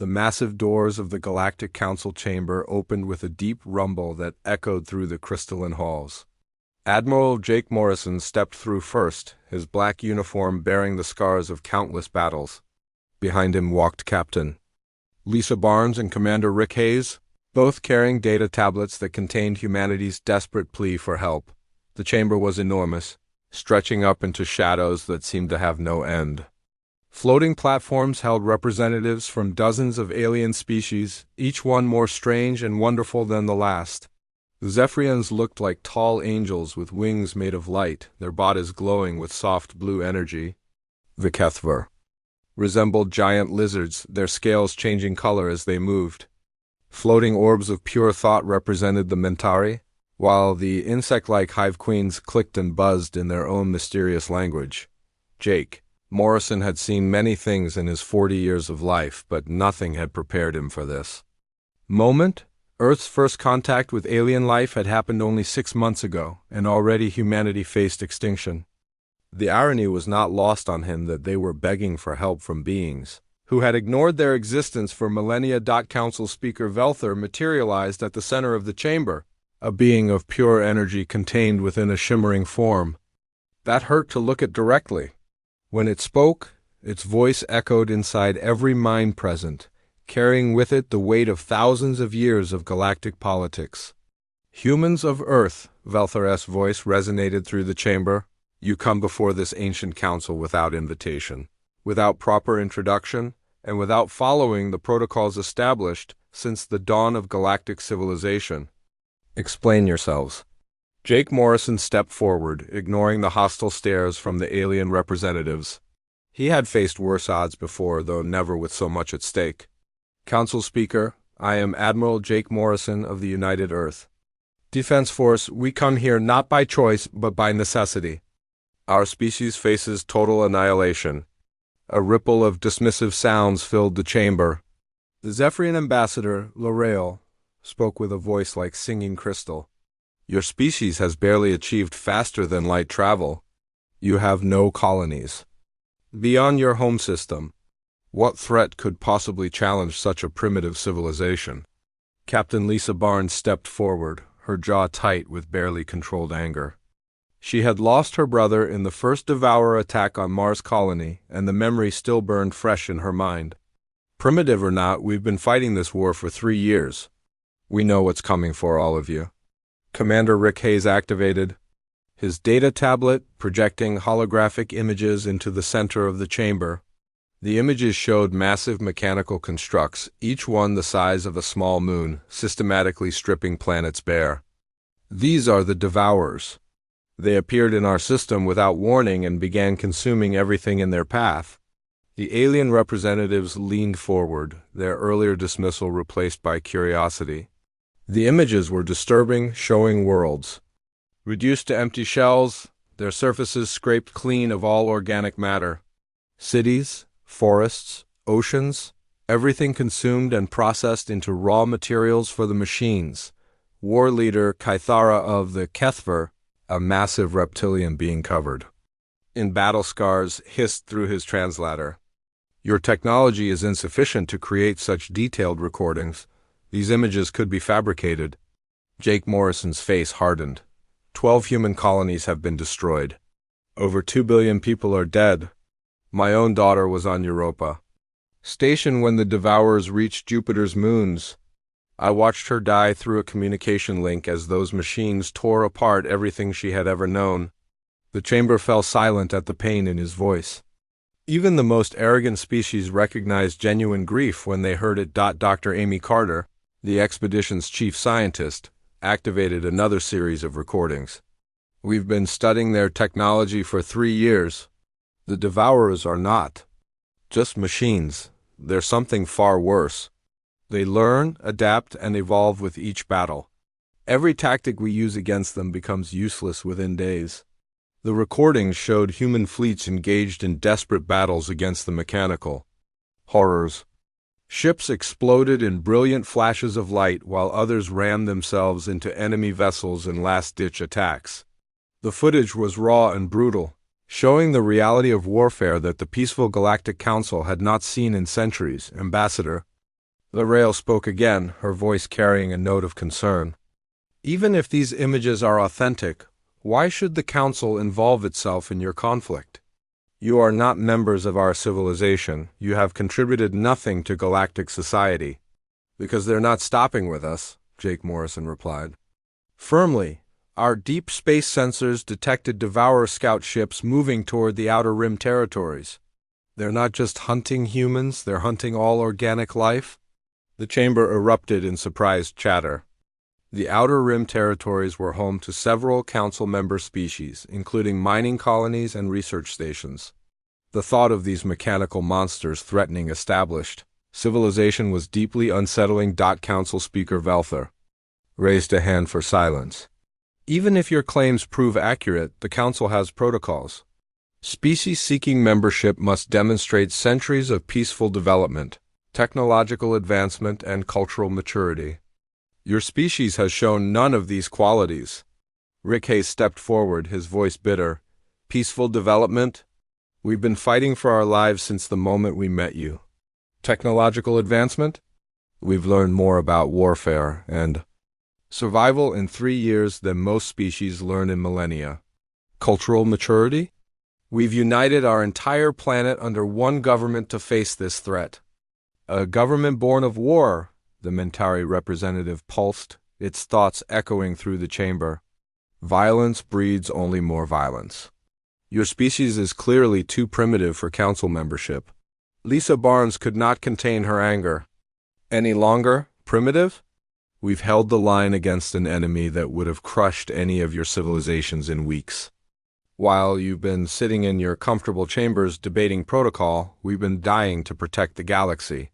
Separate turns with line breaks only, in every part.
The massive doors of the Galactic Council chamber opened with a deep rumble that echoed through the crystalline halls. Admiral Jake Morrison stepped through first, his black uniform bearing the scars of countless battles. Behind him walked Captain Lisa Barnes and Commander Rick Hayes, both carrying data tablets that contained humanity's desperate plea for help. The chamber was enormous, stretching up into shadows that seemed to have no end. Floating platforms held representatives from dozens of alien species, each one more strange and wonderful than the last. The Zephyrians looked like tall angels with wings made of light, their bodies glowing with soft blue energy. The HFY resembled giant lizards, their scales changing color as they moved. Floating orbs of pure thought represented the Mentari, while the insect-like hive queens clicked and buzzed in their own mysterious language. Jake Morrison had seen many things in his 40 years of life, but nothing had prepared him for this moment. Earth's first contact with alien life had happened only 6 months ago, and already humanity faced extinction. The irony was not lost on him that they were begging for help from beings who had ignored their existence for millennia. Council Speaker Velther materialized at the center of the chamber, a being of pure energy contained within a shimmering form. That hurt to look at directly. When it spoke, its voice echoed inside every mind present, carrying with it the weight of thousands of years of galactic politics. "Humans of Earth," Velther's voice resonated through the chamber, "you come before this ancient council without invitation, without proper introduction, and without following the protocols established since the dawn of galactic civilization. Explain yourselves." Jake Morrison stepped forward, ignoring the hostile stares from the alien representatives. He had faced worse odds before, though never with so much at stake. "Council Speaker, I am Admiral Jake Morrison of the United Earth Defense Force. We come here not by choice, but by necessity. Our species faces total annihilation." A ripple of dismissive sounds filled the chamber. The Zephyrian ambassador, L'Oreal, spoke with a voice like singing crystal. "Your species has barely achieved faster than light travel. You have no colonies. Beyond your home system, what threat could possibly challenge such a primitive civilization?" Captain Lisa Barnes stepped forward, her jaw tight with barely controlled anger. She had lost her brother in the first Devourer attack on Mars Colony, and the memory still burned fresh in her mind. "Primitive or not, we've been fighting this war for 3 years. We know what's coming for all of you." Commander Rick Hayes activated his data tablet, projecting holographic images into the center of the chamber. The images showed massive mechanical constructs, each one the size of a small moon, systematically stripping planets bare. "These are the Devourers. They appeared in our system without warning and began consuming everything in their path." The alien representatives leaned forward, their earlier dismissal replaced by curiosity. The images were disturbing, showing worlds reduced to empty shells, their surfaces scraped clean of all organic matter. Cities, forests, oceans, everything consumed and processed into raw materials for the machines. War leader Kythara of the HFY, a massive reptilian being covered in battle scars, hissed through his translator. "Your technology is insufficient to create such detailed recordings. These images could be fabricated." Jake Morrison's face hardened. 12 human colonies have been destroyed. Over 2 billion people are dead. My own daughter was on Europa, stationed when the Devourers reached Jupiter's moons. I watched her die through a communication link as those machines tore apart everything she had ever known. The chamber fell silent at the pain in his voice. Even the most arrogant species recognized genuine grief when they heard it. Dr. Amy Carter, the expedition's chief scientist, activated another series of recordings. "We've been studying their technology for 3 years. The Devourers are not just machines. They're something far worse. They learn, adapt, and evolve with each battle. Every tactic we use against them becomes useless within days." The recordings showed human fleets engaged in desperate battles against the mechanical horrors. Ships exploded in brilliant flashes of light while others rammed themselves into enemy vessels in last-ditch attacks. The footage was raw and brutal, showing the reality of warfare that the peaceful Galactic Council had not seen in centuries. Ambassador, The rail spoke again, her voice carrying a note of concern. Even if these images are authentic, why should the Council involve itself in your conflict? You are not members of our civilization. You have contributed nothing to galactic society. Because they're not stopping with us, Jake Morrison replied. Firmly, our deep space sensors detected Devourer scout ships moving toward the Outer Rim territories. They're not just hunting humans, they're hunting all organic life. The chamber erupted in surprised chatter. The Outer Rim territories were home to several Council member species, including mining colonies and research stations. The thought of these mechanical monsters threatening established civilization was deeply unsettling. Council Speaker Velther raised a hand for silence. Even if your claims prove accurate, the Council has protocols. Species seeking membership must demonstrate centuries of peaceful development, technological advancement, and cultural maturity. Your species has shown none of these qualities. Rick Hayes stepped forward, his voice bitter. Peaceful development? We've been fighting for our lives since the moment we met you. Technological advancement? We've learned more about warfare and survival in 3 years than most species learn in millennia. Cultural maturity? We've united our entire planet under one government to face this threat. A government born of war, the Mentari representative pulsed, its thoughts echoing through the chamber. Violence breeds only more violence. Your species is clearly too primitive for Council membership. Lisa Barnes could not contain her anger. Any longer? Primitive? We've held the line against an enemy that would have crushed any of your civilizations in weeks. While you've been sitting in your comfortable chambers debating protocol, we've been dying to protect the galaxy.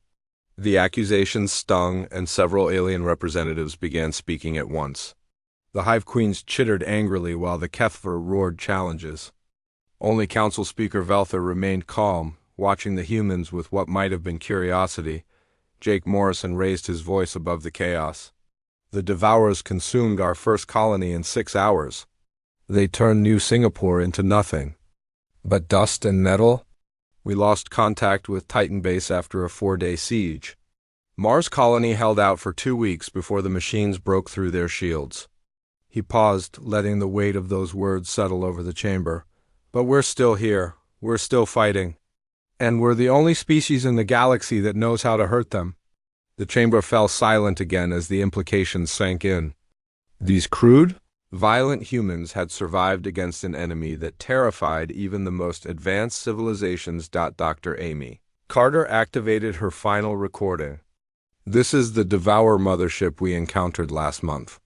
The accusations stung, and several alien representatives began speaking at once. The Hive Queens chittered angrily while the Kethver roared challenges. Only Council Speaker Velther remained calm, watching the humans with what might have been curiosity. Jake Morrison raised his voice above the chaos. The Devourers consumed our first colony in 6 hours. They turned New Singapore into nothing. But dust and nettle? We lost contact with Titan Base after a 4-day siege. Mars Colony held out for 2 weeks before the machines broke through their shields. He paused, letting the weight of those words settle over the chamber. But we're still here. We're still fighting. And we're the only species in the galaxy that knows how to hurt them. The chamber fell silent again as the implications sank in. These crude, violent humans had survived against an enemy that terrified even the most advanced civilizations. Dr. Amy Carter activated her final recording. This is the Devourer mothership we encountered last month.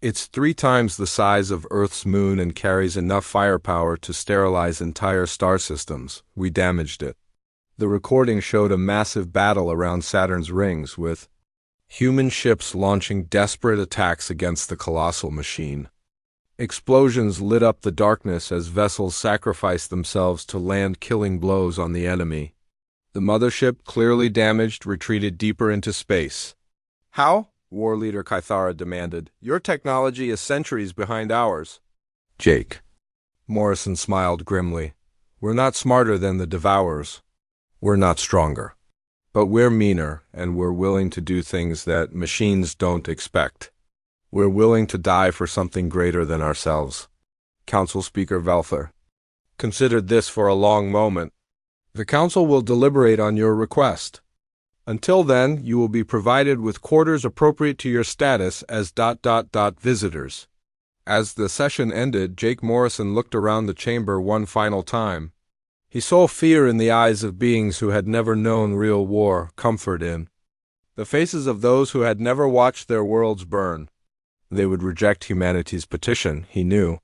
It's 3 times the size of Earth's moon and carries enough firepower to sterilize entire star systems. We damaged it. The recording showed a massive battle around Saturn's rings, with human ships launching desperate attacks against the colossal machine. Explosions lit up the darkness as vessels sacrificed themselves to land killing blows on the enemy. The mothership, clearly damaged, retreated deeper into space. How? War Leader Kythara demanded. Your technology is centuries behind ours. Jake. Morrison smiled grimly. We're not smarter than the Devourers. We're not stronger. But we're meaner, and we're willing to do things that machines don't expect. We're willing to die for something greater than ourselves. Council Speaker Velther considered this for a long moment. The Council will deliberate on your request. Until then, you will be provided with quarters appropriate to your status as ... visitors. As the session ended, Jake Morrison looked around the chamber one final time. He saw fear in the eyes of beings who had never known real war, comfort in the faces of those who had never watched their worlds burn. They would reject humanity's petition, he knew,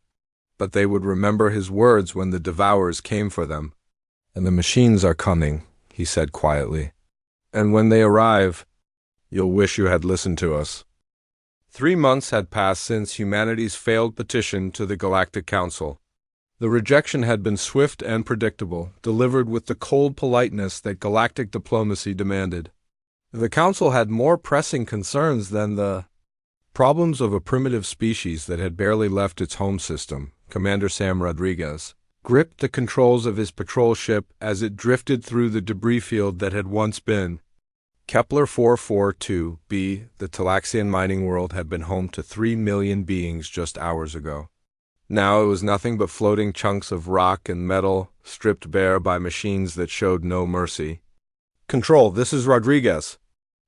but they would remember his words when the Devourers came for them. And the machines are coming, he said quietly. And when they arrive, you'll wish you had listened to us. 3 months had passed since humanity's failed petition to the Galactic Council. The rejection had been swift and predictable, delivered with the cold politeness that galactic diplomacy demanded. The Council had more pressing concerns than the problems of a primitive species that had barely left its home system. Commander Sam Rodriguez gripped the controls of his patrol ship as it drifted through the debris field that had once been Kepler 442b, the Talaxian mining world, had been home to 3 million beings just hours ago. Now it was nothing but floating chunks of rock and metal, stripped bare by machines that showed no mercy. Control, this is Rodriguez.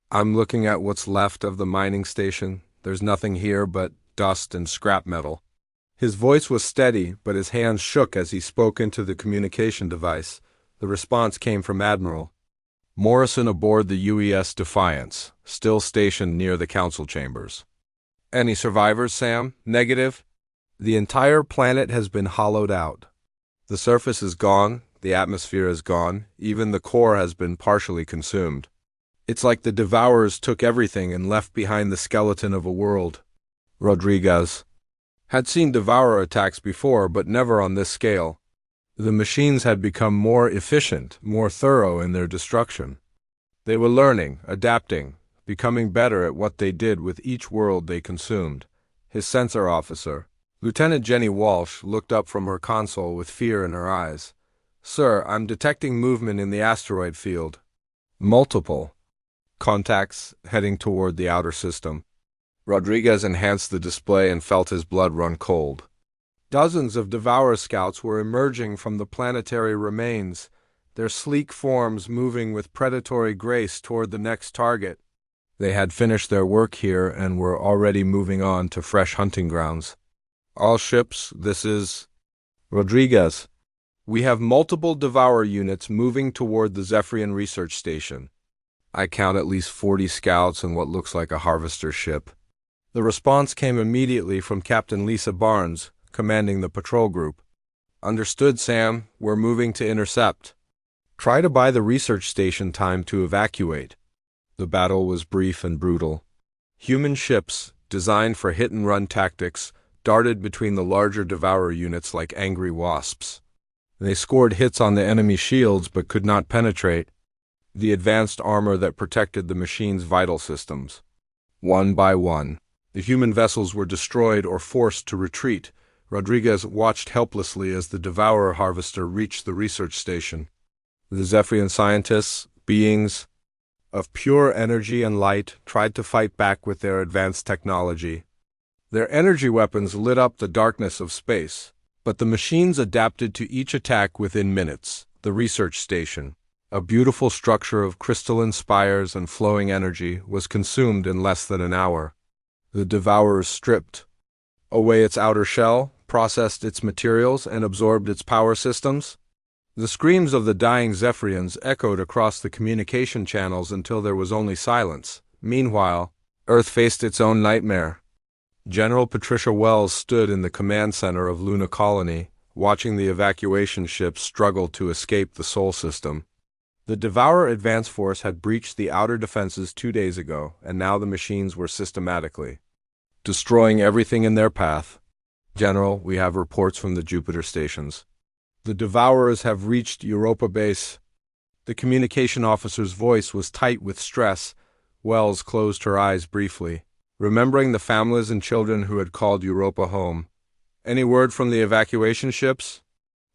I'm looking at what's left of the mining station. There's nothing here but dust and scrap metal. His voice was steady, but his hands shook as he spoke into the communication device. The response came from Admiral Morrison aboard the UES Defiance, still stationed near the council chambers. Any survivors, Sam? Negative. The entire planet has been hollowed out. The surface is gone, the atmosphere is gone, even the core has been partially consumed. It's like the Devourers took everything and left behind the skeleton of a world. Rodriguez had seen Devourer attacks before, but never on this scale. The machines had become more efficient, more thorough in their destruction. They were learning, adapting, becoming better at what they did with each world they consumed. His sensor officer, Lieutenant Jenny Walsh, looked up from her console with fear in her eyes. Sir, I'm detecting movement in the asteroid field. Multiple contacts heading toward the outer system. Rodriguez enhanced the display and felt his blood run cold. Dozens of Devourer scouts were emerging from the planetary remains, their sleek forms moving with predatory grace toward the next target. They had finished their work here and were already moving on to fresh hunting grounds. All ships, this is Rodriguez. We have multiple Devourer units moving toward the Zephyrian research station. I count at least 40 scouts and what looks like a harvester ship. The response came immediately from Captain Lisa Barnes, commanding the patrol group. Understood, Sam. We're moving to intercept. Try to buy the research station time to evacuate. The battle was brief and brutal. Human ships, designed for hit-and-run tactics, darted between the larger Devourer units like angry wasps. They scored hits on the enemy shields but could not penetrate the advanced armor that protected the machine's vital systems. One by one, the human vessels were destroyed or forced to retreat. Rodriguez watched helplessly as the Devourer harvester reached the research station. The Zephyrian scientists, beings of pure energy and light, tried to fight back with their advanced technology. Their energy weapons lit up the darkness of space, but the machines adapted to each attack within minutes. The research station, a beautiful structure of crystalline spires and flowing energy, was consumed in less than an hour. The Devourers stripped away its outer shell, processed its materials, and absorbed its power systems. The screams of the dying Zephyrians echoed across the communication channels until there was only silence. Meanwhile, Earth faced its own nightmare. General Patricia Wells stood in the command center of Luna Colony, watching the evacuation ships struggle to escape the Sol system. The Devourer advance force had breached the outer defenses 2 days ago, and now the machines were systematically destroying everything in their path. General, we have reports from the Jupiter stations. The Devourers have reached Europa Base. The communication officer's voice was tight with stress. Wells closed her eyes briefly, remembering the families and children who had called Europa home. Any word from the evacuation ships?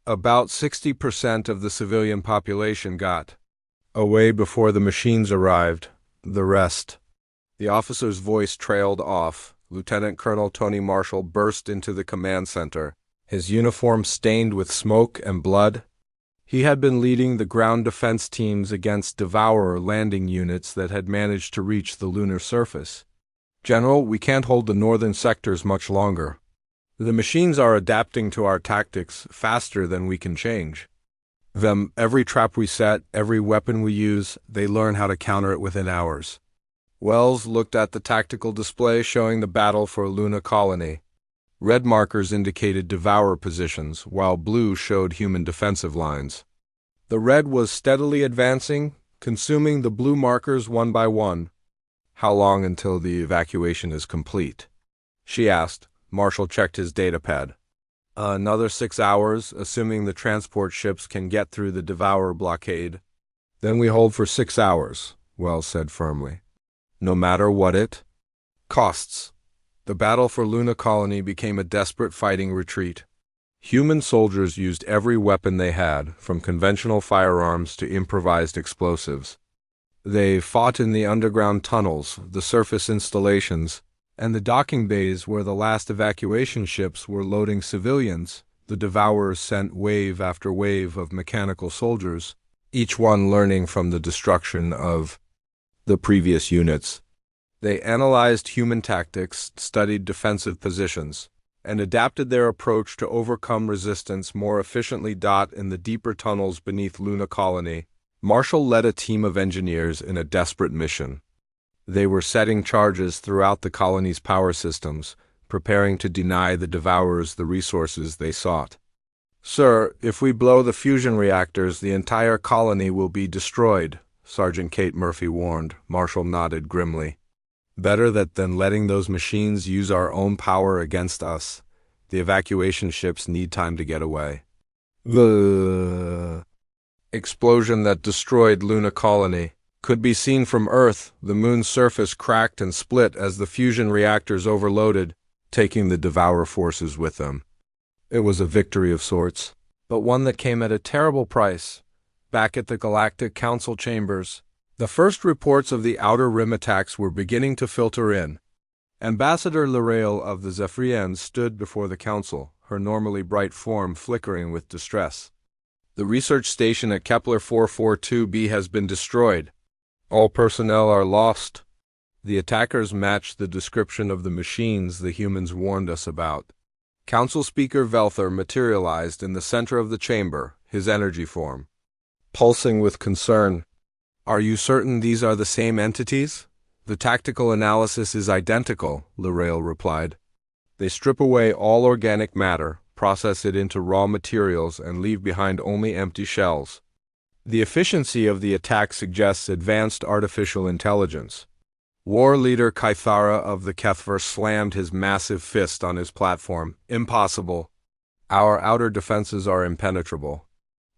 About 60% of the civilian population got away before the machines arrived. The rest. The officer's voice trailed off. Lieutenant Colonel Tony Marshall burst into the command center, his uniform stained with smoke and blood. He had been leading the ground defense teams against Devourer landing units that had managed to reach the lunar surface. General, we can't hold the northern sectors much longer. The machines are adapting to our tactics faster than we can change them. Every trap we set, every weapon we use, they learn how to counter it within hours. Wells looked at the tactical display showing the battle for Luna Colony. Red markers indicated Devourer positions, while blue showed human defensive lines. The red was steadily advancing, consuming the blue markers one by one. How long until the evacuation is complete? She asked. Marshall checked his datapad. Another 6 hours, assuming the transport ships can get through the Devourer blockade. Then we hold for 6 hours, Wells said firmly. No matter what it costs. The battle for Luna Colony became a desperate fighting retreat. Human soldiers used every weapon they had, from conventional firearms to improvised explosives. They fought in the underground tunnels, the surface installations, and the docking bays where the last evacuation ships were loading civilians. The Devourers sent wave after wave of mechanical soldiers, each one learning from the destruction of the previous units. They analyzed human tactics, studied defensive positions, and adapted their approach to overcome resistance more efficiently. In the deeper tunnels beneath Luna Colony, Marshall led a team of engineers in a desperate mission. They were setting charges throughout the colony's power systems, preparing to deny the Devourers the resources they sought. "Sir, if we blow the fusion reactors, the entire colony will be destroyed," Sergeant Kate Murphy warned. Marshall nodded grimly. "Better that than letting those machines use our own power against us. The evacuation ships need time to get away." The explosion that destroyed Luna Colony could be seen from Earth. The moon's surface cracked and split as the fusion reactors overloaded, taking the Devourer forces with them. It was a victory of sorts, but one that came at a terrible price. Back at the Galactic Council chambers, the first reports of the Outer Rim attacks were beginning to filter in. Ambassador L'Oreal of the Zephyrians stood before the Council, her normally bright form flickering with distress. "The research station at Kepler 442b has been destroyed. All personnel are lost." The attackers matched the description of the machines the humans warned us about. Council Speaker Velther materialized in the center of the chamber, his energy form pulsing with concern. "Are you certain these are the same entities?" "The tactical analysis is identical," L'Oreal replied. "They strip away all organic matter, process it into raw materials, and leave behind only empty shells. The efficiency of the attack suggests advanced artificial intelligence." War leader Kythara of the Kethver slammed his massive fist on his platform. "Impossible. Our outer defenses are impenetrable.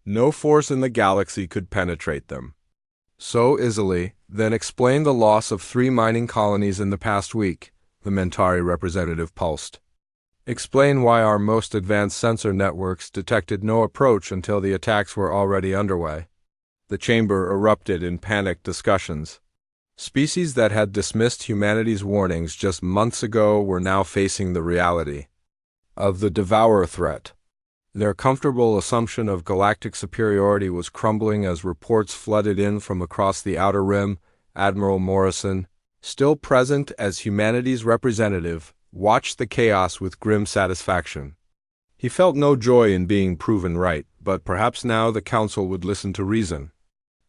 No force in the galaxy could penetrate them." "So easily? Then explain the loss of 3 mining colonies in the past week," the Mentari representative pulsed. "Explain why our most advanced sensor networks detected no approach until the attacks were already underway." The chamber erupted in panicked discussions. Species that had dismissed humanity's warnings just months ago were now facing the reality of the Devourer threat. Their comfortable assumption of galactic superiority was crumbling as reports flooded in from across the Outer Rim. Admiral Morrison, still present as humanity's representative, watched the chaos with grim satisfaction. He felt no joy in being proven right, but perhaps now the Council would listen to reason.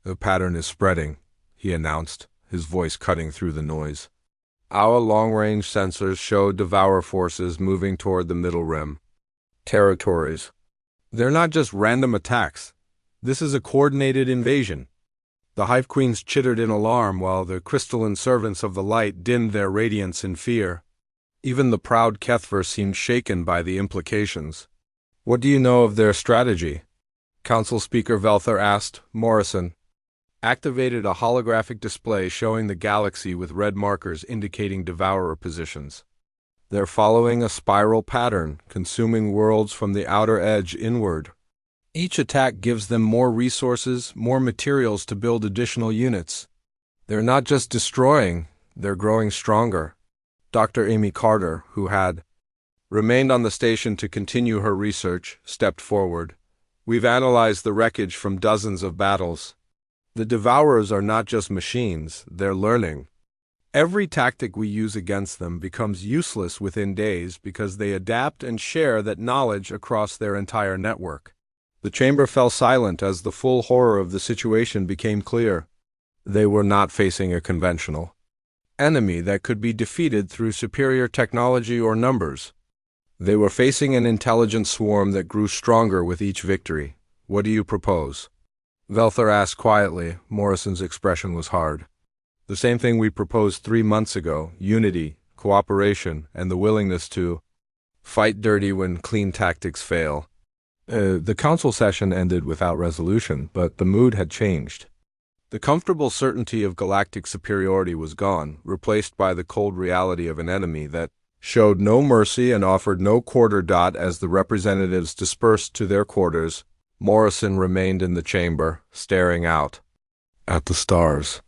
"The pattern is spreading," he announced, his voice cutting through the noise. "Our long-range sensors show Devourer forces moving toward the Middle Rim territories. They're not just random attacks. This is a coordinated invasion." The Hive Queens chittered in alarm while the crystalline servants of the light dimmed their radiance in fear. Even the proud Kethver seemed shaken by the implications. "What do you know of their strategy?" Council Speaker Velther asked. Morrison activated a holographic display showing the galaxy with red markers indicating Devourer positions. "They're following a spiral pattern, consuming worlds from the outer edge inward. Each attack gives them more resources, more materials to build additional units. They're not just destroying, they're growing stronger." Dr. Amy Carter, who had remained on the station to continue her research, stepped forward. "We've analyzed the wreckage from dozens of battles. The Devourers are not just machines, they're learning. Every tactic we use against them becomes useless within days because they adapt and share that knowledge across their entire network." The chamber fell silent as the full horror of the situation became clear. They were not facing a conventional enemy that could be defeated through superior technology or numbers. They were facing an intelligent swarm that grew stronger with each victory. "What do you propose?" Velther asked quietly. Morrison's expression was hard. "The same thing we proposed 3 months ago: unity, cooperation, and the willingness to fight dirty when clean tactics fail." The council session ended without resolution, but the mood had changed. The comfortable certainty of galactic superiority was gone, replaced by the cold reality of an enemy that showed no mercy and offered no quarter. As the representatives dispersed to their quarters, Morrison remained in the chamber, staring out at the stars.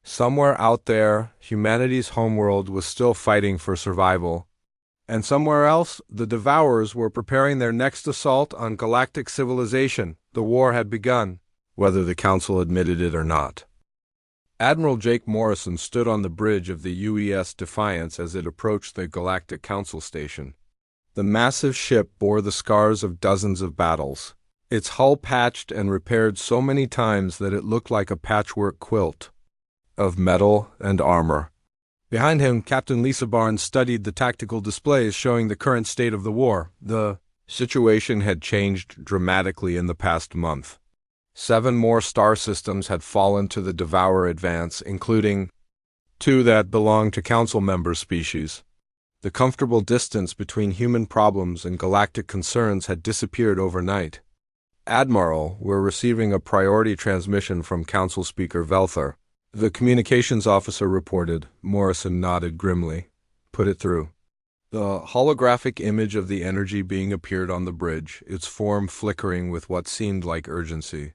Somewhere out there, humanity's homeworld was still fighting for survival. And somewhere else, the Devourers were preparing their next assault on galactic civilization. The war had begun, whether the Council admitted it or not. Admiral Jake Morrison stood on the bridge of the UES Defiance as it approached the Galactic Council station. The massive ship bore the scars of dozens of battles, its hull patched and repaired so many times that it looked like a patchwork quilt of metal and armor. Behind him, Captain Lisa Barnes studied the tactical displays showing the current state of the war. The situation had changed dramatically in the past month. 7 more star systems had fallen to the Devourer advance, including 2 that belonged to Council member species. The comfortable distance between human problems and galactic concerns had disappeared overnight. Admiral, we're receiving a priority transmission from Council Speaker Velther. The communications officer reported. Morrison nodded grimly. Put it through. The holographic image of the energy being appeared on the bridge, its form flickering with what seemed like urgency.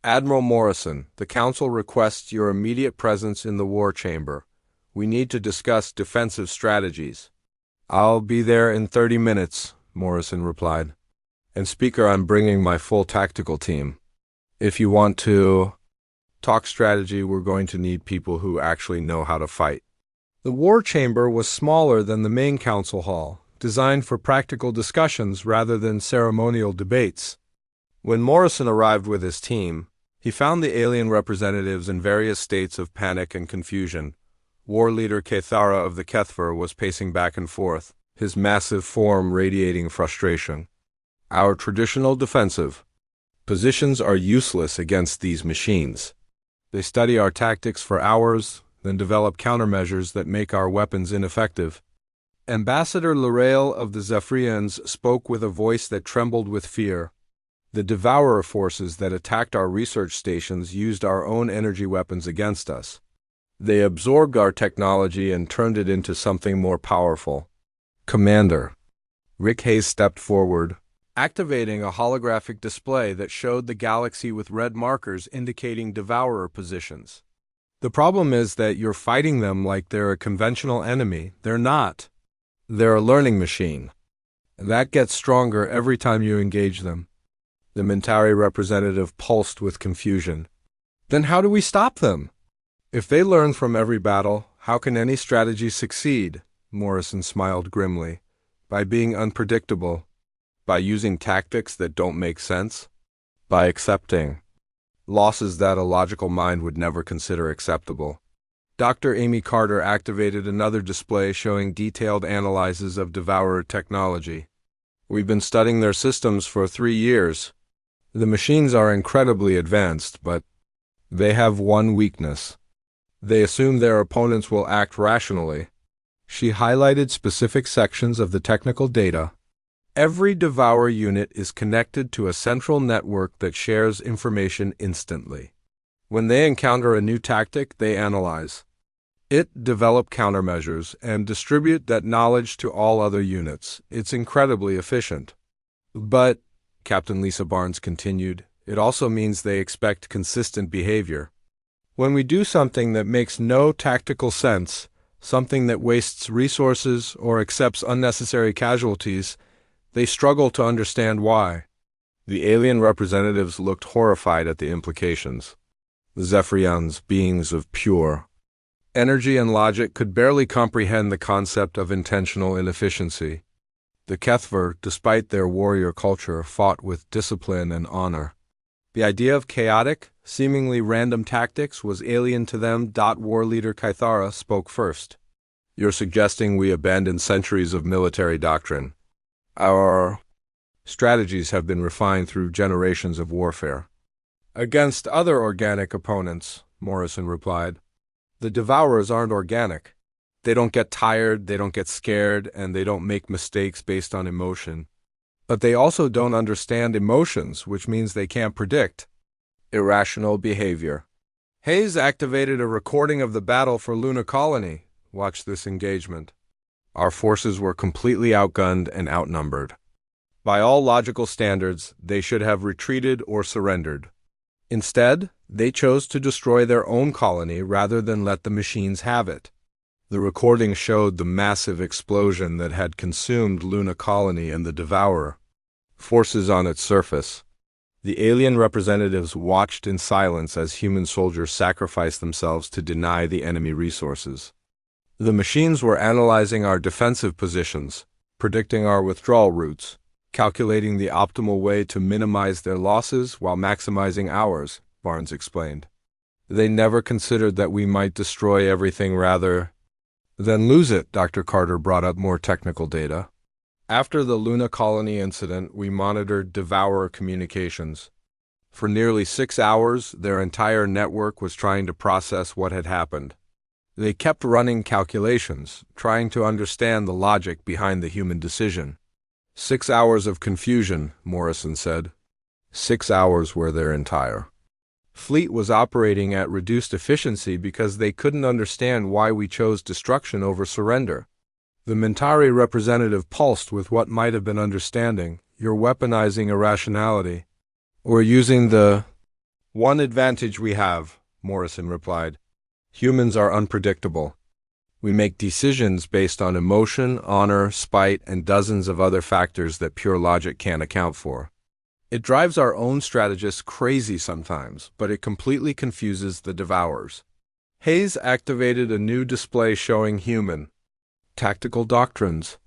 Admiral Morrison, the Council requests your immediate presence in the war chamber. We need to discuss defensive strategies. I'll be there in 30 minutes, Morrison replied. And Speaker, I'm bringing my full tactical team. If you want to talk strategy, we're going to need people who actually know how to fight. The war chamber was smaller than the main council hall, designed for practical discussions rather than ceremonial debates. When Morrison arrived with his team, he found the alien representatives in various states of panic and confusion. War leader Kathara of the Kethver was pacing back and forth, his massive form radiating frustration. Our traditional defensive positions are useless against these machines. They study our tactics for hours, then develop countermeasures that make our weapons ineffective. Ambassador Lorrael of the Zephyrians spoke with a voice that trembled with fear. The Devourer forces that attacked our research stations used our own energy weapons against us. They absorbed our technology and turned it into something more powerful. Commander. Rick Hayes stepped forward, activating a holographic display that showed the galaxy with red markers indicating Devourer positions. The problem is that you're fighting them like they're a conventional enemy. They're not. They're a learning machine. That gets stronger every time you engage them. The Mentari representative pulsed with confusion. Then how do we stop them? If they learn from every battle, how can any strategy succeed? Morrison smiled grimly. By being unpredictable. By using tactics that don't make sense. By accepting losses that a logical mind would never consider acceptable. Dr. Amy Carter activated another display showing detailed analyses of Devourer technology. We've been studying their systems for 3 years. The machines are incredibly advanced, but they have one weakness. They assume their opponents will act rationally. She highlighted specific sections of the technical data. Every Devourer unit is connected to a central network that shares information instantly. When they encounter a new tactic, they analyze it, develop countermeasures, and distribute that knowledge to all other units. It's incredibly efficient. But, Captain Lisa Barnes continued, it also means they expect consistent behavior. When we do something that makes no tactical sense, something that wastes resources or accepts unnecessary casualties, they struggle to understand why. The alien representatives looked horrified at the implications. The Zephyrians, beings of pure energy and logic, could barely comprehend the concept of intentional inefficiency. The Kethver, despite their warrior culture, fought with discipline and honor. The idea of chaotic, seemingly random tactics was alien to them. War leader Kathara spoke first. You're suggesting we abandon centuries of military doctrine. Our strategies have been refined through generations of warfare. Against other organic opponents, Morrison replied. The Devourers aren't organic. They don't get tired, they don't get scared, and they don't make mistakes based on emotion. But they also don't understand emotions, which means they can't predict irrational behavior. Hayes activated a recording of the battle for Luna Colony. Watch this engagement. Our forces were completely outgunned and outnumbered. By all logical standards, they should have retreated or surrendered. Instead, They chose to destroy their own colony rather than let the machines have it. The recording showed the massive explosion that had consumed Luna Colony and the Devourer forces on its surface. The alien representatives watched in silence as human soldiers sacrificed themselves to deny the enemy resources. The machines were analyzing our defensive positions, predicting our withdrawal routes, calculating the optimal way to minimize their losses while maximizing ours, Barnes explained. They never considered that we might destroy everything rather than lose it. Dr. Carter brought up more technical data. After the Luna Colony incident, we monitored Devourer communications. For nearly 6 hours, their entire network was trying to process what had happened. They kept running calculations, trying to understand the logic behind the human decision. 6 hours of confusion, Morrison said. 6 hours were their entire fleet was operating at reduced efficiency because they couldn't understand why we chose destruction over surrender. The Mentari representative pulsed with what might have been understanding. You're weaponizing irrationality. We're using the one advantage we have, Morrison replied. Humans are unpredictable. We make decisions based on emotion, honor, spite, and dozens of other factors that pure logic can't account for. It drives our own strategists crazy sometimes, but it completely confuses the Devourers. Hayes activated a new display showing human tactical doctrines.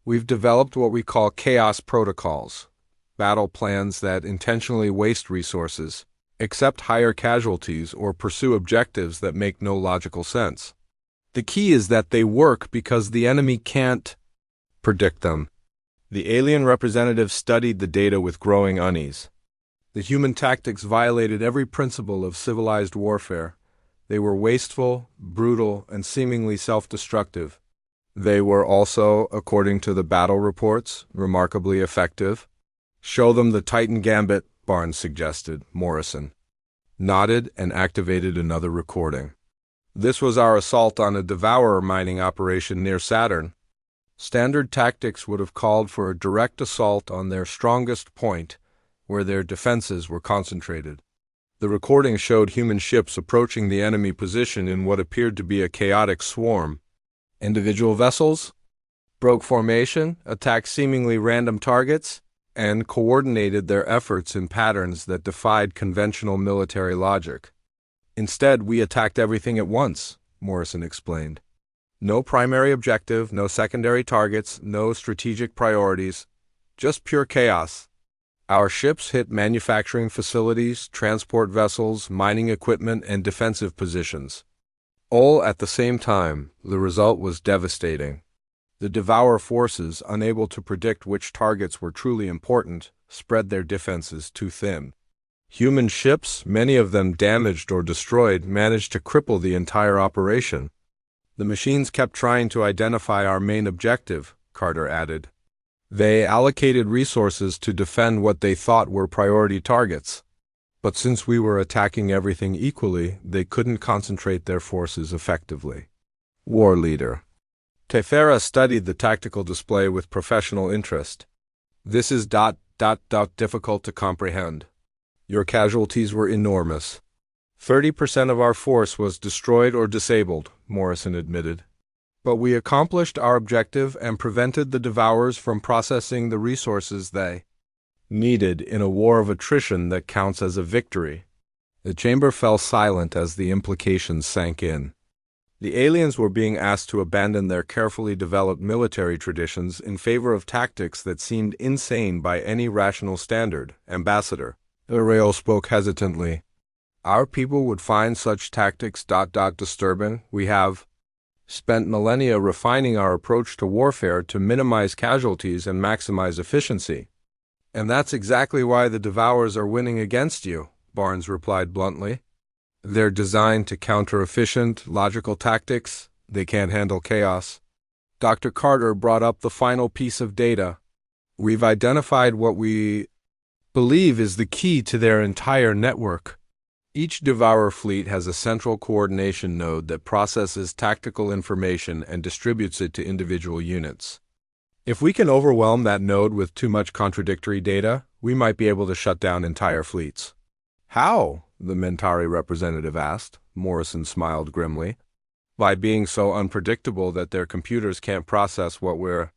We've developed what we call chaos protocols, battle plans that intentionally waste resources, accept higher casualties, or pursue objectives that make no logical sense. The key is that they work because the enemy can't predict them. The alien representative studied the data with growing unease. The human tactics violated every principle of civilized warfare. They were wasteful, brutal, and seemingly self-destructive. They were also, according to the battle reports, remarkably effective. Show them the Titan Gambit, Barnes suggested. Morrison nodded and activated another recording. This was our assault on a Devourer mining operation near Saturn. Standard tactics would have called for a direct assault on their strongest point, where their defenses were concentrated. The recording showed human ships approaching the enemy position in what appeared to be a chaotic swarm. Individual vessels broke formation, attacked seemingly random targets, and coordinated their efforts in patterns that defied conventional military logic. Instead, we attacked everything at once, Morrison explained. No primary objective, no secondary targets, no strategic priorities, just pure chaos. Our ships hit manufacturing facilities, transport vessels, mining equipment, and defensive positions. All at the same time. The result was devastating. The Devourer forces, unable to predict which targets were truly important, spread their defenses too thin. Human ships, many of them damaged or destroyed, managed to cripple the entire operation. The machines kept trying to identify our main objective, Carter added. They allocated resources to defend what they thought were priority targets. But since we were attacking everything equally, they couldn't concentrate their forces effectively. War leader. Tefera studied the tactical display with professional interest. This is difficult to comprehend. Your casualties were enormous. 30% of our force was destroyed or disabled, Morrison admitted. But we accomplished our objective and prevented the Devourers from processing the resources they needed in a war of attrition that counts as a victory. The chamber fell silent as the implications sank in. The aliens were being asked to abandon their carefully developed military traditions in favor of tactics that seemed insane by any rational standard, Ambassador. Ariel spoke hesitantly. Our people would find such tactics disturbing. We have spent millennia refining our approach to warfare to minimize casualties and maximize efficiency. And that's exactly why the Devourers are winning against you, Barnes replied bluntly. They're designed to counter efficient, logical tactics. They can't handle chaos. Dr. Carter brought up the final piece of data. We've identified what we believe is the key to their entire network. Each Devourer fleet has a central coordination node that processes tactical information and distributes it to individual units. If we can overwhelm that node with too much contradictory data, we might be able to shut down entire fleets. How? the Mentari representative asked. Morrison smiled grimly. By being so unpredictable that their computers can't process what we're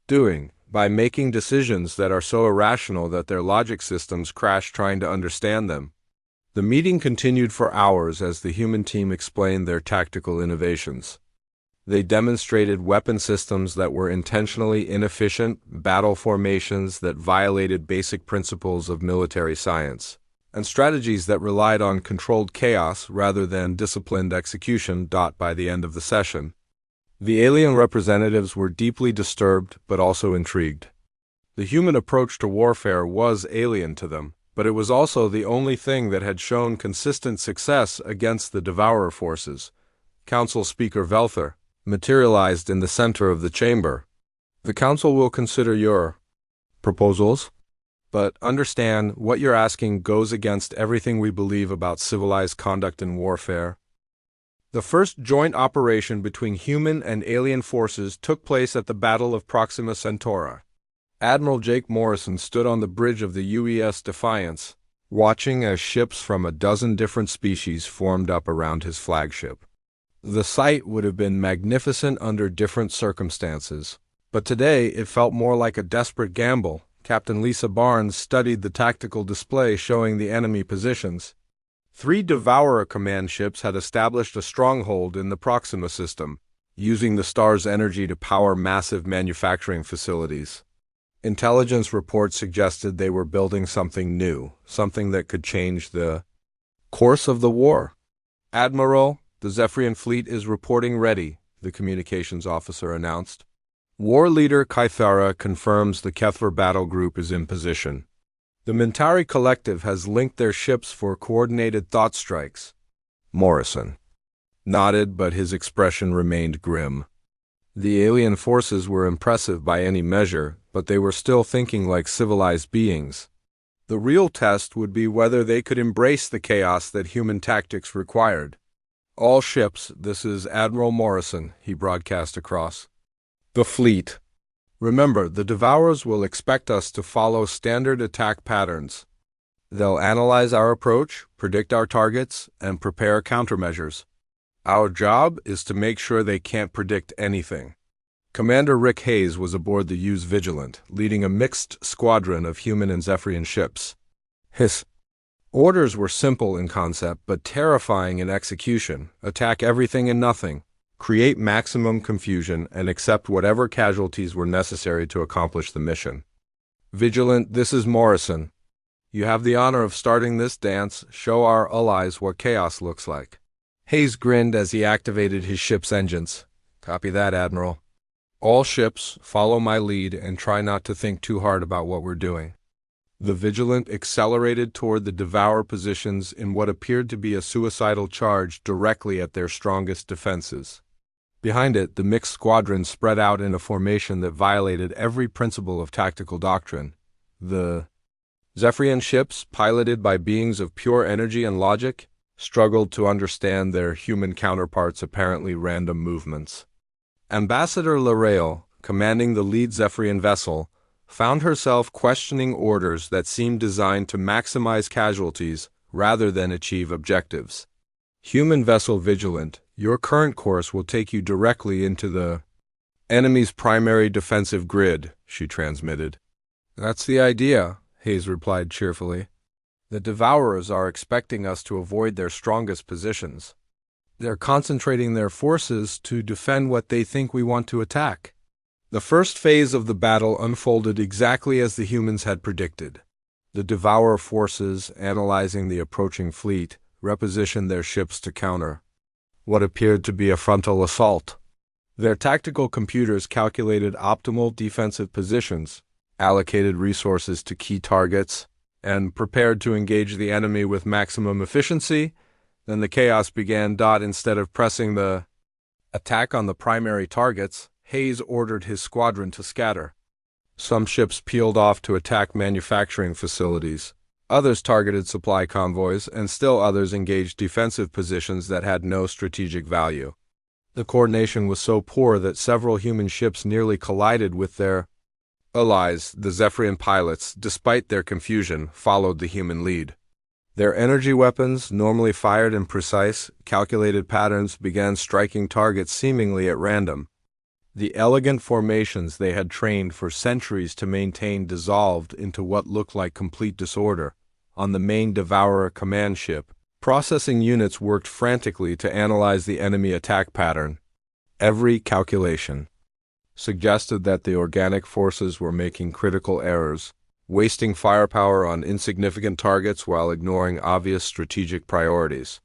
doing. By making decisions that are so irrational that their logic systems crash trying to understand them. The meeting continued for hours as the human team explained their tactical innovations. They demonstrated weapon systems that were intentionally inefficient, battle formations that violated basic principles of military science, and strategies that relied on controlled chaos rather than disciplined execution. By the end of the session, the alien representatives were deeply disturbed but also intrigued. The human approach to warfare was alien to them, but it was also the only thing that had shown consistent success against the Devourer forces. Council Speaker Velther materialized in the center of the chamber. The Council will consider your proposals, but understand what you're asking goes against everything we believe about civilized conduct in warfare. The first joint operation between human and alien forces took place at the Battle of Proxima Centauri. Admiral Jake Morrison stood on the bridge of the UES Defiance, watching as ships from a dozen different species formed up around his flagship. The sight would have been magnificent under different circumstances, but today it felt more like a desperate gamble. Captain Lisa Barnes studied the tactical display showing the enemy positions. 3 Devourer command ships had established a stronghold in the Proxima system, using the star's energy to power massive manufacturing facilities. Intelligence reports suggested they were building something new, something that could change the course of the war. Admiral, the Zephyrian fleet is reporting ready, the communications officer announced. War leader Kythara confirms the Kethver battle group is in position. The Mentari Collective has linked their ships for coordinated thought strikes. Morrison nodded, but his expression remained grim. The alien forces were impressive by any measure, but they were still thinking like civilized beings. The real test would be whether they could embrace the chaos that human tactics required. All ships, this is Admiral Morrison, he broadcast across the fleet. Remember, the Devourers will expect us to follow standard attack patterns. They'll analyze our approach, predict our targets, and prepare countermeasures. Our job is to make sure they can't predict anything. Commander Rick Hayes was aboard the Hughes Vigilant, leading a mixed squadron of human and Zephyrian ships. His orders were simple in concept, but terrifying in execution. Attack everything and nothing. Create maximum confusion and accept whatever casualties were necessary to accomplish the mission. Vigilant, this is Morrison. You have the honor of starting this dance. Show our allies what chaos looks like. Hayes grinned as he activated his ship's engines. Copy that, Admiral. All ships, follow my lead and try not to think too hard about what we're doing. The Vigilant accelerated toward the Devourer positions in what appeared to be a suicidal charge directly at their strongest defenses. Behind it, the mixed squadron spread out in a formation that violated every principle of tactical doctrine. The Zephyrian ships, piloted by beings of pure energy and logic, struggled to understand their human counterparts' apparently random movements. Ambassador Lareal, commanding the lead Zephyrian vessel, found herself questioning orders that seemed designed to maximize casualties rather than achieve objectives. Human vessel Vigilant, your current course will take you directly into the enemy's primary defensive grid, she transmitted. That's the idea, Hayes replied cheerfully. The Devourers are expecting us to avoid their strongest positions. They're concentrating their forces to defend what they think we want to attack. The first phase of the battle unfolded exactly as the humans had predicted. The Devourer forces, analyzing the approaching fleet, repositioned their ships to counter what appeared to be a frontal assault. Their tactical computers calculated optimal defensive positions, allocated resources to key targets, and prepared to engage the enemy with maximum efficiency. Then the chaos began. Instead of pressing the attack on the primary targets, Hayes ordered his squadron to scatter. Some ships peeled off to attack manufacturing facilities. Others targeted supply convoys, and still others engaged defensive positions that had no strategic value. The coordination was so poor that several human ships nearly collided with their allies. The Zephyrian pilots, despite their confusion, followed the human lead. Their energy weapons, normally fired in precise, calculated patterns, began striking targets seemingly at random. The elegant formations they had trained for centuries to maintain dissolved into what looked like complete disorder. On the main Devourer command ship, processing units worked frantically to analyze the enemy attack pattern. Every calculation suggested that the organic forces were making critical errors, wasting firepower on insignificant targets while ignoring obvious strategic priorities.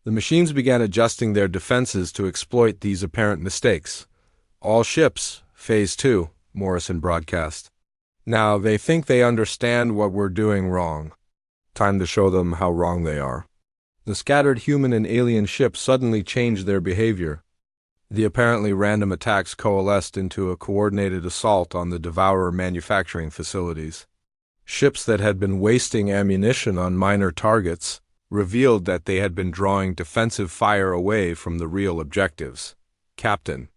The machines began adjusting their defenses to exploit these apparent mistakes. All ships, Phase 2, Morrison broadcast. Now they think they understand what we're doing wrong. Time to show them how wrong they are. The scattered human and alien ships suddenly changed their behavior. The apparently random attacks coalesced into a coordinated assault on the Devourer manufacturing facilities. Ships that had been wasting ammunition on minor targets revealed that they had been drawing defensive fire away from the real objectives. Captain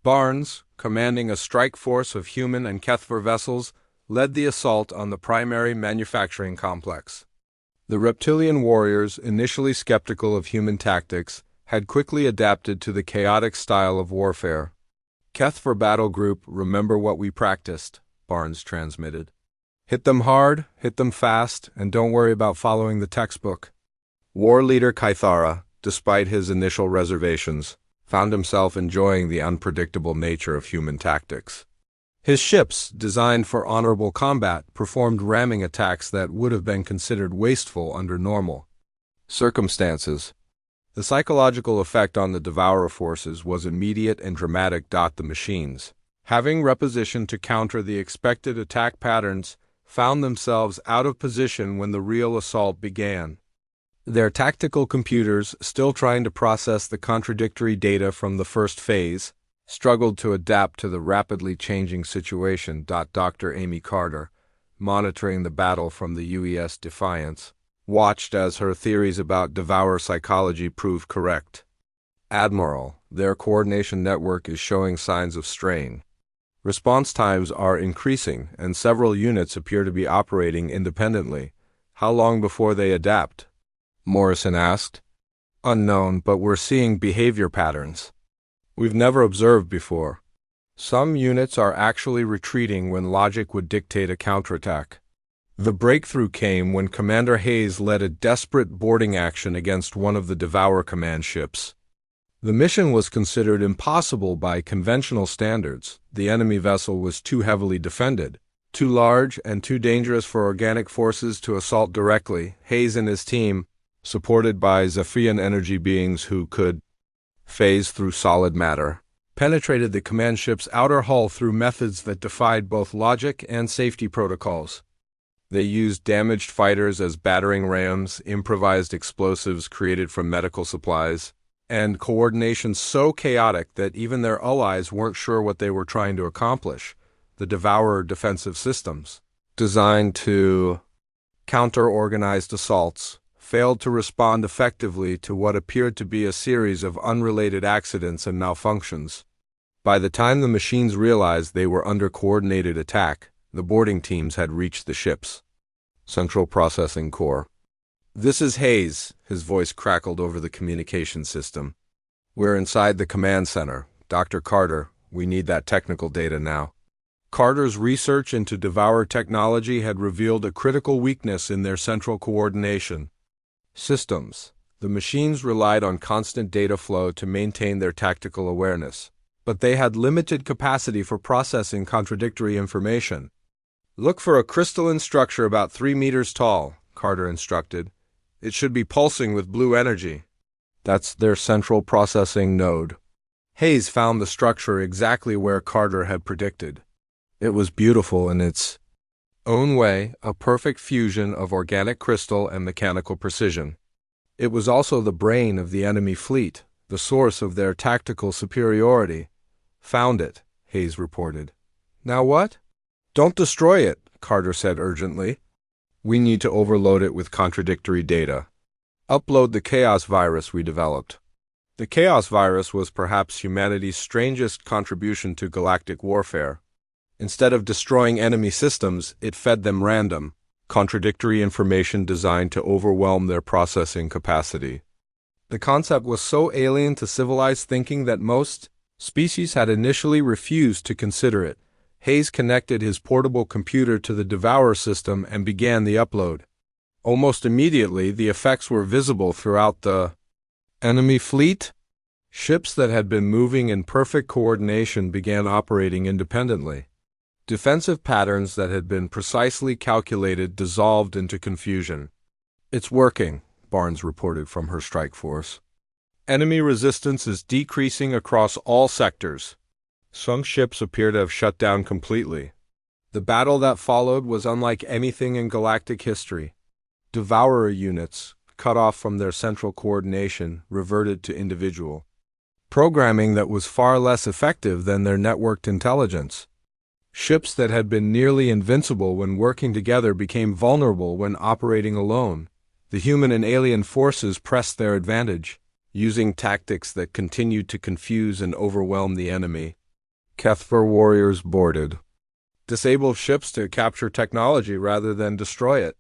Barnes, commanding a strike force of human and Kethver vessels, led the assault on the primary manufacturing complex. The reptilian warriors, initially skeptical of human tactics, had quickly adapted to the chaotic style of warfare. Kethver Battle Group, remember what we practiced, Barnes transmitted. Hit them hard, hit them fast, and don't worry about following the textbook. War leader Kythara, despite his initial reservations, found himself enjoying the unpredictable nature of human tactics. His ships, designed for honorable combat, performed ramming attacks that would have been considered wasteful under normal circumstances. The psychological effect on the Devourer forces was immediate and dramatic. The machines, having repositioned to counter the expected attack patterns, found themselves out of position when the real assault began. Their tactical computers, still trying to process the contradictory data from the first phase, struggled to adapt to the rapidly changing situation. Dr. Amy Carter, monitoring the battle from the UES Defiance, watched as her theories about Devourer psychology proved correct. Admiral, their coordination network is showing signs of strain. Response times are increasing, and several units appear to be operating independently. How long before they adapt? Morrison asked. Unknown, but we're seeing behavior patterns we've never observed before. Some units are actually retreating when logic would dictate a counterattack. The breakthrough came when Commander Hayes led a desperate boarding action against one of the Devourer command ships. The mission was considered impossible by conventional standards. The enemy vessel was too heavily defended, too large and too dangerous for organic forces to assault directly. Hayes and his team, supported by Zephian energy beings who could phase through solid matter, penetrated the command ship's outer hull through methods that defied both logic and safety protocols. They used damaged fighters as battering rams, improvised explosives created from medical supplies, and coordination so chaotic that even their allies weren't sure what they were trying to accomplish. The Devourer defensive systems, designed to counter organized assaults, failed to respond effectively to what appeared to be a series of unrelated accidents and malfunctions. By the time the machines realized they were under coordinated attack, the boarding teams had reached the ship's central processing core. This is Hayes, his voice crackled over the communication system. We're inside the command center. Dr. Carter, we need that technical data now. Carter's research into Devourer technology had revealed a critical weakness in their central coordination systems. The machines relied on constant data flow to maintain their tactical awareness, but they had limited capacity for processing contradictory information. Look for a crystalline structure about 3 meters tall, Carter instructed. It should be pulsing with blue energy. That's their central processing node. Hayes found the structure exactly where Carter had predicted. It was beautiful in its own way, a perfect fusion of organic crystal and mechanical precision. It was also the brain of the enemy fleet, the source of their tactical superiority. Found it, Hayes reported. Now what? Don't destroy it, Carter said urgently. We need to overload it with contradictory data. Upload the chaos virus we developed. The chaos virus was perhaps humanity's strangest contribution to galactic warfare. Instead of destroying enemy systems, it fed them random, contradictory information designed to overwhelm their processing capacity. The concept was so alien to civilized thinking that most species had initially refused to consider it. Hayes connected his portable computer to the Devourer system and began the upload. Almost immediately, the effects were visible throughout the enemy fleet. Ships that had been moving in perfect coordination began operating independently. Defensive patterns that had been precisely calculated dissolved into confusion. "It's working," Barnes reported from her strike force. "Enemy resistance is decreasing across all sectors." Some ships appear to have shut down completely. The battle that followed was unlike anything in galactic history. Devourer units, cut off from their central coordination, reverted to individual programming that was far less effective than their networked intelligence. Ships that had been nearly invincible when working together became vulnerable when operating alone. The human and alien forces pressed their advantage, using tactics that continued to confuse and overwhelm the enemy. HFY warriors boarded. Disable ships to capture technology rather than destroy it.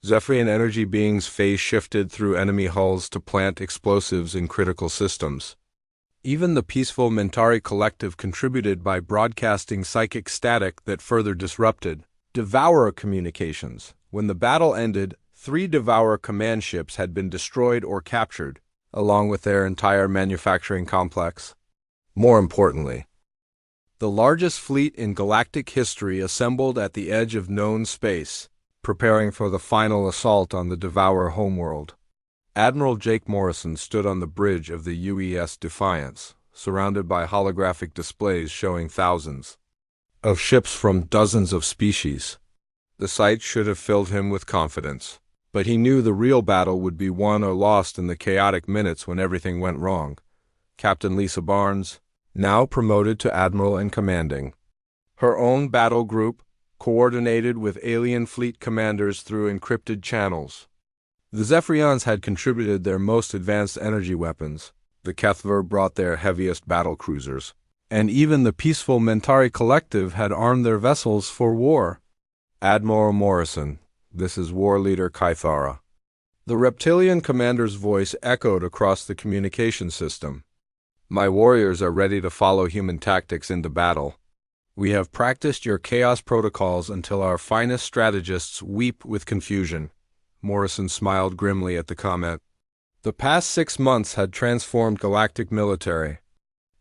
Zephyrian energy beings phase-shifted through enemy hulls to plant explosives in critical systems. Even the peaceful Mentari collective contributed by broadcasting psychic static that further disrupted Devourer communications. When the battle ended, 3 Devourer command ships had been destroyed or captured, along with their entire manufacturing complex. More importantly, the largest fleet in galactic history assembled at the edge of known space, preparing for the final assault on the Devourer homeworld. Admiral Jake Morrison stood on the bridge of the UES Defiance, surrounded by holographic displays showing thousands of ships from dozens of species. The sight should have filled him with confidence, but he knew the real battle would be won or lost in the chaotic minutes when everything went wrong. Captain Lisa Barnes, now promoted to Admiral and commanding her own battle group, coordinated with alien fleet commanders through encrypted channels. The Zephyrians had contributed their most advanced energy weapons. The HFY brought their heaviest battle cruisers. And even the peaceful Mentari collective had armed their vessels for war. "Admiral Morrison, this is War Leader Kythara." The reptilian commander's voice echoed across the communication system. "My warriors are ready to follow human tactics into battle. We have practiced your chaos protocols until our finest strategists weep with confusion." Morrison smiled grimly at the comment. The past 6 months had transformed galactic military,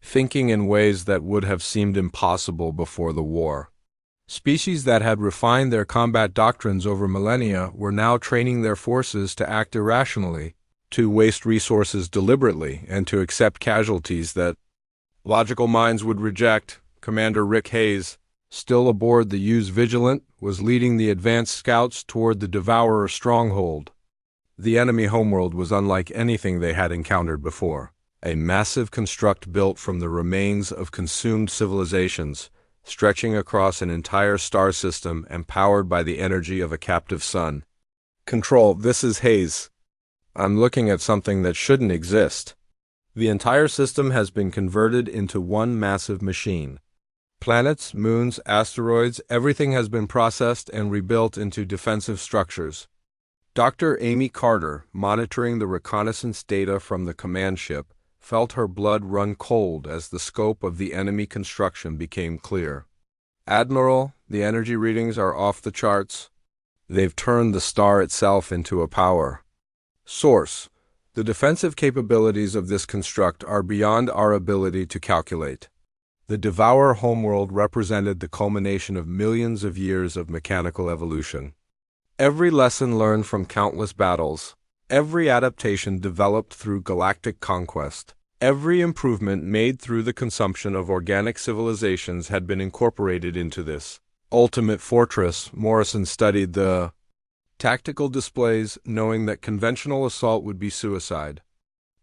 thinking in ways that would have seemed impossible before the war. Species that had refined their combat doctrines over millennia were now training their forces to act irrationally, to waste resources deliberately, and to accept casualties that logical minds would reject. Commander Rick Hayes, still aboard the U's Vigilant, was leading the advanced scouts toward the Devourer stronghold. The enemy homeworld was unlike anything they had encountered before. A massive construct built from the remains of consumed civilizations, stretching across an entire star system and powered by the energy of a captive sun. "Control, this is Hayes. I'm looking at something that shouldn't exist. The entire system has been converted into one massive machine. Planets, moons, asteroids, everything has been processed and rebuilt into defensive structures." Dr. Amy Carter, monitoring the reconnaissance data from the command ship, felt her blood run cold as the scope of the enemy construction became clear. "Admiral, the energy readings are off the charts. They've turned the star itself into a power source. The defensive capabilities of this construct are beyond our ability to calculate." The Devourer homeworld represented the culmination of millions of years of mechanical evolution. Every lesson learned from countless battles, every adaptation developed through galactic conquest, every improvement made through the consumption of organic civilizations had been incorporated into this ultimate fortress. Morrison studied the tactical displays, knowing that conventional assault would be suicide.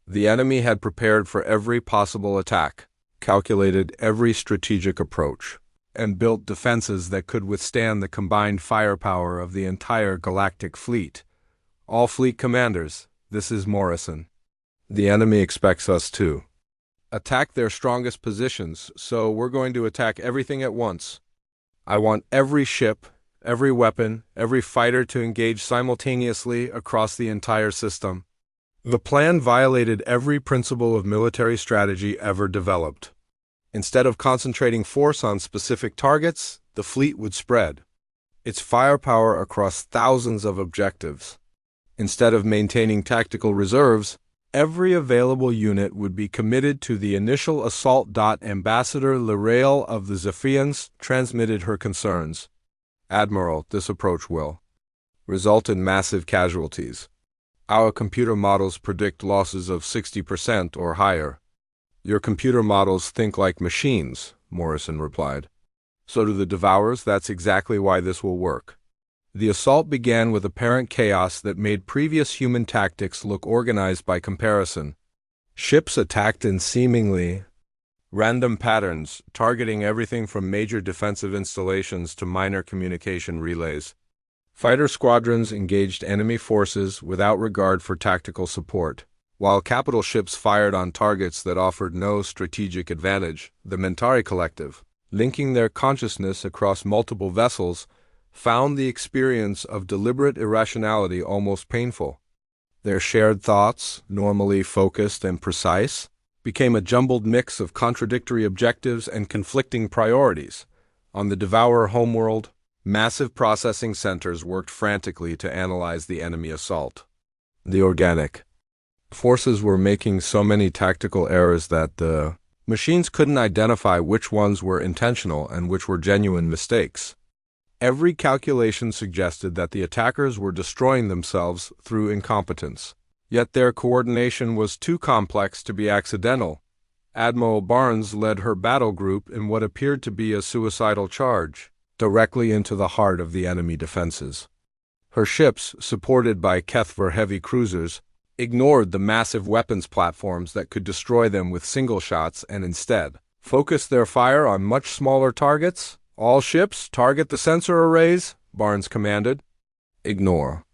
The enemy had prepared for every possible attack, calculated every strategic approach, and built defenses that could withstand the combined firepower of the entire galactic fleet. "All fleet commanders, this is Morrison. The enemy expects us to attack their strongest positions, so we're going to attack everything at once. I want every ship, every weapon, every fighter to engage simultaneously across the entire system. The plan violated every principle of military strategy ever developed. Instead of concentrating force on specific targets, the fleet would spread its firepower across thousands of objectives. Instead of maintaining tactical reserves, every available unit would be committed to the initial assault. Ambassador L'Oreal of the Zephyrians transmitted her concerns. Admiral, this approach will result in massive casualties. Our computer models predict losses of 60% or higher. Your computer models think like machines, Morrison replied. So do the Devourers. That's exactly why this will work. The assault began with apparent chaos that made previous human tactics look organized by comparison. Ships attacked in seemingly random patterns, targeting everything from major defensive installations to minor communication relays. Fighter squadrons engaged enemy forces without regard for tactical support, while capital ships fired on targets that offered no strategic advantage. The Mentari Collective, linking their consciousness across multiple vessels, found the experience of deliberate irrationality almost painful. Their shared thoughts, normally focused and precise, became a jumbled mix of contradictory objectives and conflicting priorities. On the Devourer homeworld, massive processing centers worked frantically to analyze the enemy assault. The organic forces were making so many tactical errors that the machines couldn't identify which ones were intentional and which were genuine mistakes. Every calculation suggested that the attackers were destroying themselves through incompetence. Yet their coordination was too complex to be accidental. Admiral Barnes led her battle group in what appeared to be a suicidal charge, directly into the heart of the enemy defenses. Her ships, supported by Kethver heavy cruisers, ignored the massive weapons platforms that could destroy them with single shots and instead focused their fire on much smaller targets. All ships, target the sensor arrays, Barnes commanded. Ignore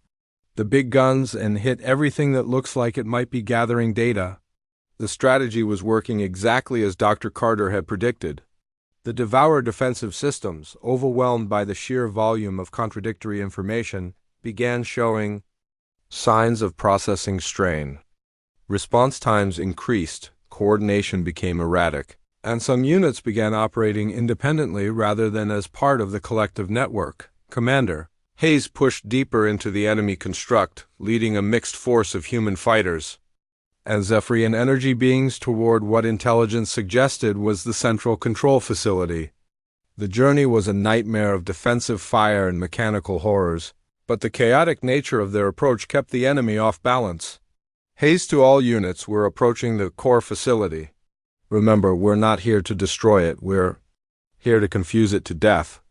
the big guns and hit everything that looks like it might be gathering data. The strategy was working exactly as Dr. Carter had predicted. The Devourer defensive systems, overwhelmed by the sheer volume of contradictory information, began showing signs of processing strain. Response times increased, coordination became erratic, and some units began operating independently rather than as part of the collective network. Commander Hayes pushed deeper into the enemy construct, leading a mixed force of human fighters and Zephyrian energy beings toward what intelligence suggested was the central control facility. The journey was a nightmare of defensive fire and mechanical horrors, but the chaotic nature of their approach kept the enemy off balance. Hayes to all units, we're approaching the core facility. Remember, we're not here to destroy it, we're here to confuse it to death.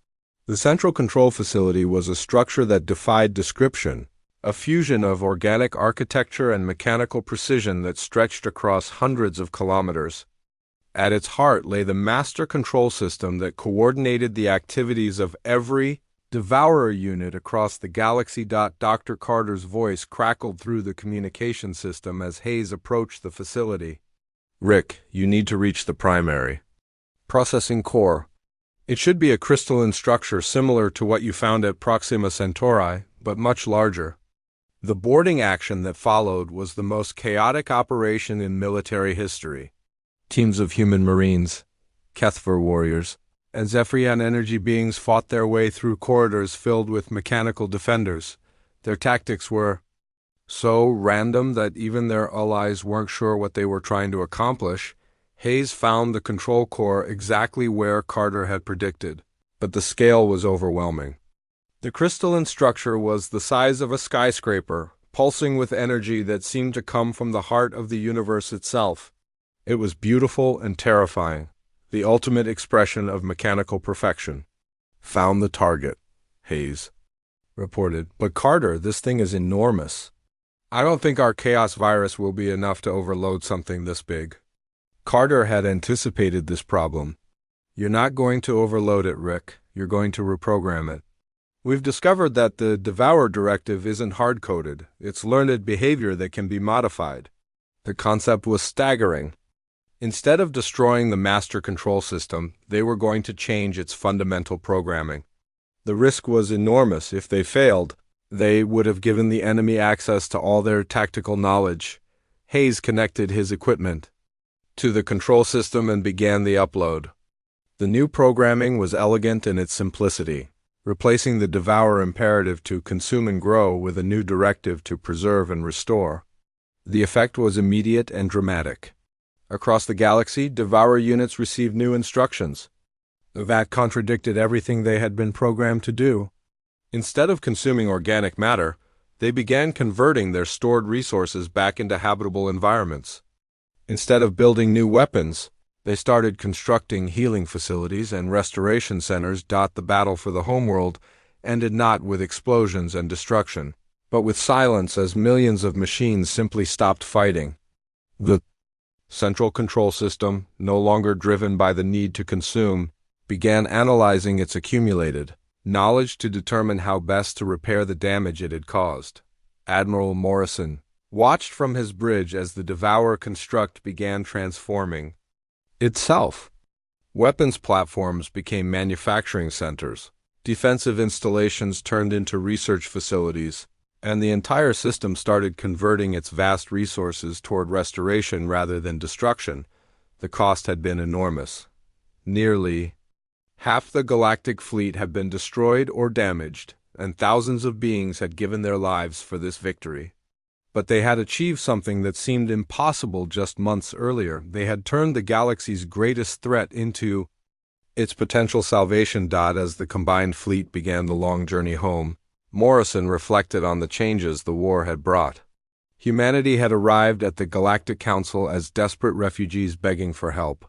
The central control facility was a structure that defied description, a fusion of organic architecture and mechanical precision that stretched across hundreds of kilometers. At its heart lay the master control system that coordinated the activities of every Devourer unit across the galaxy. Dr. Carter's voice crackled through the communication system as Hayes approached the facility. Rick, you need to reach the primary processing core. It should be a crystalline structure similar to what you found at Proxima Centauri, but much larger. The boarding action that followed was the most chaotic operation in military history. Teams of human marines, Kethver warriors, and Zephyrian energy beings fought their way through corridors filled with mechanical defenders. Their tactics were so random that even their allies weren't sure what they were trying to accomplish. Hayes found the control core exactly where Carter had predicted, but the scale was overwhelming. The crystalline structure was the size of a skyscraper, pulsing with energy that seemed to come from the heart of the universe itself. It was beautiful and terrifying, the ultimate expression of mechanical perfection. Found the target, Hayes reported. But Carter, this thing is enormous. I don't think our chaos virus will be enough to overload something this big. Carter had anticipated this problem. You're not going to overload it, Rick. You're going to reprogram it. We've discovered that the Devour directive isn't hard-coded. It's learned behavior that can be modified. The concept was staggering. Instead of destroying the master control system, they were going to change its fundamental programming. The risk was enormous. If they failed, they would have given the enemy access to all their tactical knowledge. Hayes connected his equipment to the control system and began the upload. The new programming was elegant in its simplicity, replacing the devour imperative to consume and grow with a new directive to preserve and restore. The effect was immediate and dramatic. Across the galaxy, devourer units received new instructions that contradicted everything they had been programmed to do. Instead of consuming organic matter, they began converting their stored resources back into habitable environments. Instead of building new weapons, they started constructing healing facilities and restoration centers. The battle for the homeworld ended not with explosions and destruction, but with silence, as millions of machines simply stopped fighting. The central control system, no longer driven by the need to consume, began analyzing its accumulated knowledge to determine how best to repair the damage it had caused. Admiral Morrison watched from his bridge as the Devourer construct began transforming itself. Weapons platforms became manufacturing centers, defensive installations turned into research facilities, and the entire system started converting its vast resources toward restoration rather than destruction. The cost had been enormous. Nearly half the galactic fleet had been destroyed or damaged, and thousands of beings had given their lives for this victory. But they had achieved something that seemed impossible just months earlier. They had turned the galaxy's greatest threat into its potential salvation. As the combined fleet began the long journey home, Morrison reflected on the changes the war had brought. Humanity had arrived at the Galactic Council as desperate refugees begging for help.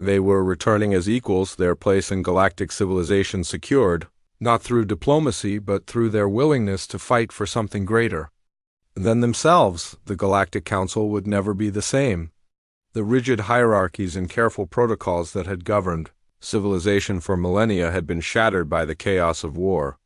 They were returning as equals, their place in galactic civilization secured, not through diplomacy but through their willingness to fight for something greater than themselves. The Galactic Council would never be the same. The rigid hierarchies and careful protocols that had governed civilization for millennia had been shattered by the chaos of war.